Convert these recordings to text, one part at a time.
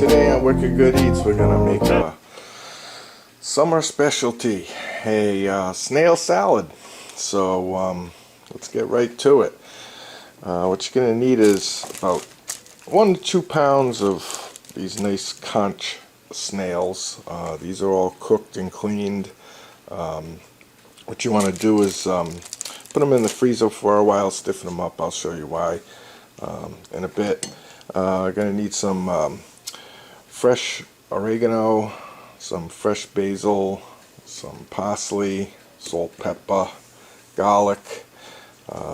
Today on Wicked Good Eats, we're gonna make a summer specialty, a snail salad. So let's get right to it. What you're gonna need is about 1 to 2 pounds of these nice conch snails. These are all cooked and cleaned. What you want to do is put them in the freezer for a while, stiffen them up. I'll show you why in a bit. Going to need some fresh oregano, some fresh basil, some parsley, salt, pepper, garlic,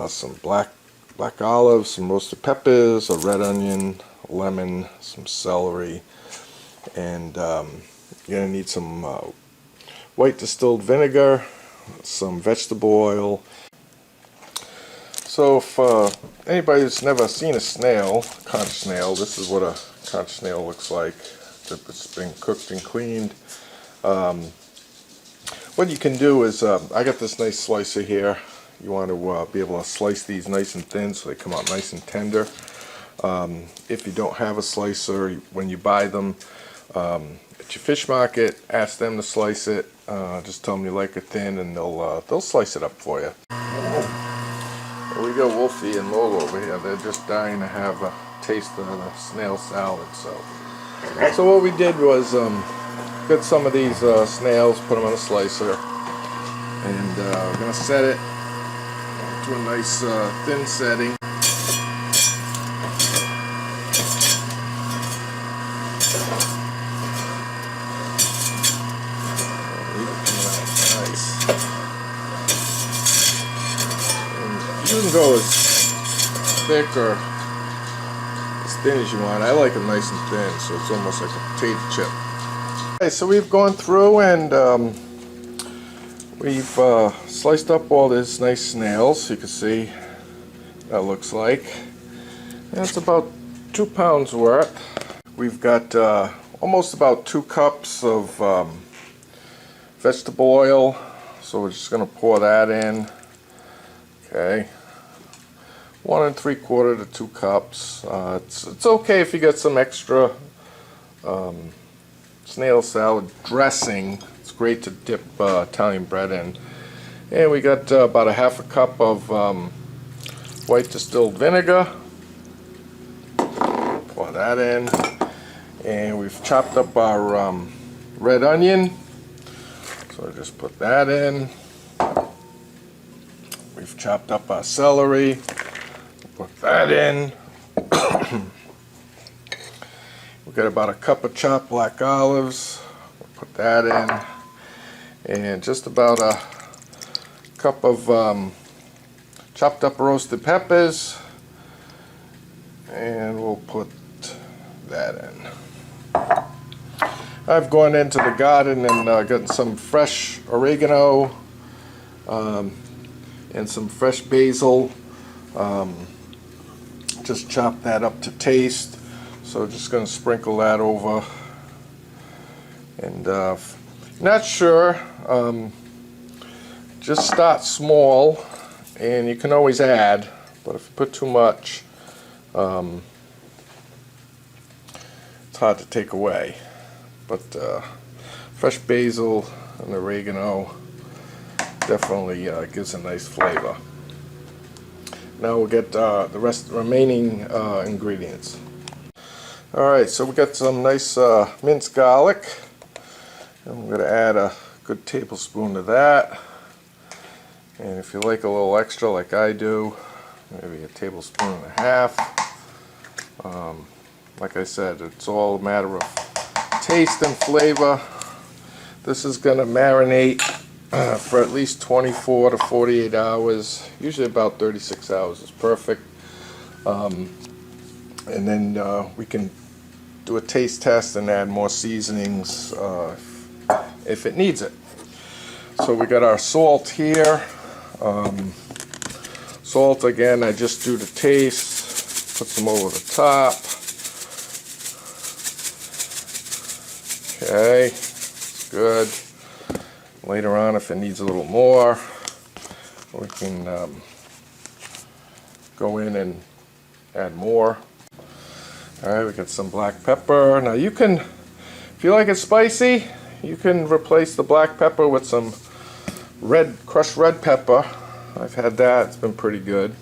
some black olives, some roasted peppers, a red onion, lemon, some celery, and you're going to need some white distilled vinegar, some vegetable oil. So if anybody's never seen a snail, conch snail, this is what a conch snail looks like. It's been cooked and cleaned. What you can do is, I got this nice slicer here. You want to be able to slice these nice and thin so they come out nice and tender. If you don't have a slicer, when you buy them at your fish market, ask them to slice it. Just tell them you like it thin, and they'll slice it up for you. Here we go, Wolfie and Lolo over here. They're just dying to have a taste of the snail salad. So what we did was get some of these snails, put them on a slicer, and we're going to set it to a nice thin setting. You can go as thick or as thin as you want. I like it nice and thin, so it's almost like a potato chip. Okay, so we've gone through and we've sliced up all these nice snails. You can see that looks like. And it's about 2 pounds worth. We've got almost about 2 cups of vegetable oil, so we're just going to pour that in. Okay. 1 3/4 to 2 cups. It's okay if you get some extra snail salad dressing. It's great to dip Italian bread in. And we got about a 1/2 cup of white distilled vinegar. Pour that in. And we've chopped up our red onion. So just put that in. We've chopped up our celery. Put that in. We've got about a cup of chopped black olives. We'll put that in. And just about a cup of chopped up roasted peppers. And we'll put that in. I've gone into the garden and gotten some fresh oregano and some fresh basil. Just chop that up to taste. So just going to sprinkle that over. And not sure, just start small, and you can always add, but if you put too much, it's hard to take away. But fresh basil and oregano definitely gives a nice flavor. Now we'll get the remaining ingredients. Alright, so we got some nice minced garlic, and we're going to add a good tablespoon of that. And if you like a little extra like I do, maybe a tablespoon and a half. Like I said, it's all a matter of taste and flavor. This is going to marinate for at least 24 to 48 hours. Usually about 36 hours is perfect. And then we can do a taste test and add more seasonings if it needs it. So we got our salt here. Salt, again, I just do the taste. Put some over the top. Okay, it's good. Later on, if it needs a little more, we can go in and add more. Alright, we got some black pepper. Now you can, if you like it spicy, you can replace the black pepper with some crushed red pepper. I've had that, it's been pretty good.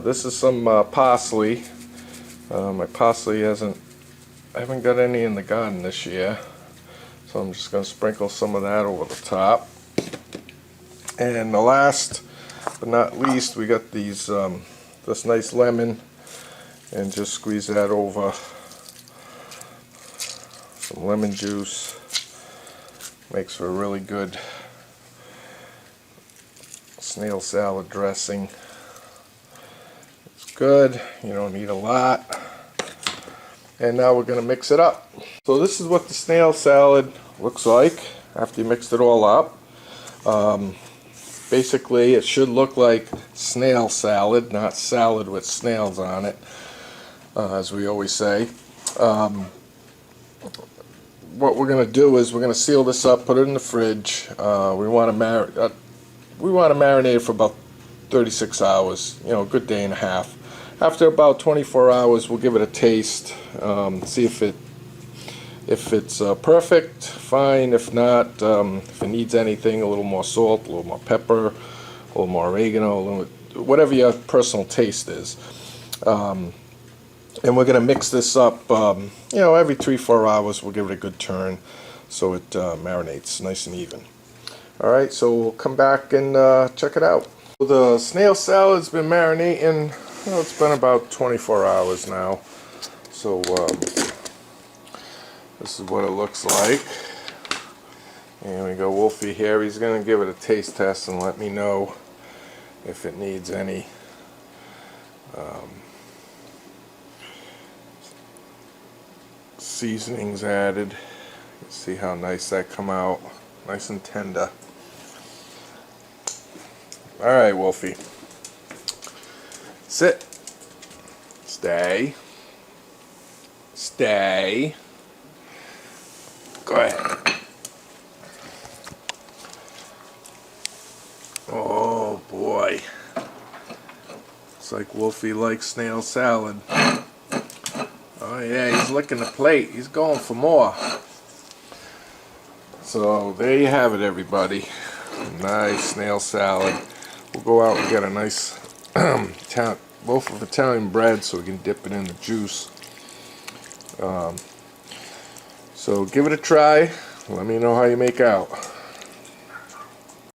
This is some parsley. My parsley I haven't got any in the garden this year, so I'm just going to sprinkle some of that over the top. And the last but not least, we got these this nice lemon, and just squeeze that over. Some lemon juice makes for a really good snail salad dressing. It's good, you don't need a lot. And now we're going to mix it up. So this is what the snail salad looks like after you mixed it all up. Basically it should look like snail salad, not salad with snails on it, as we always say. What we're going to do is we're going to seal this up, put it in the fridge. We want to marinate it for about 36 hours, you know, a good day and a half. After about 24 hours, we'll give it a taste, see if it's perfect, fine. If not, if it needs anything, a little more salt, a little more pepper, a little more oregano, whatever your personal taste is. And we're going to mix this up, you know, every 3-4 hours. We'll give it a good turn so it marinates nice and even. Alright, so we'll come back and check it out. The snail salad's been marinating, well, it's been about 24 hours now. So this is what it looks like. And we got Wolfie here. He's going to give it a taste test and let me know if it needs any seasonings added. Let's see how nice that come out. Nice and tender. Alright, Wolfie. Sit. Stay. Stay. Go ahead. Oh boy. Looks like Wolfie likes snail salad. Oh yeah, he's licking the plate. He's going for more. So there you have it, everybody. Nice snail salad. We'll go out and get a nice loaf of Italian bread so we can dip it in the juice. So give it a try. Let me know how you make out.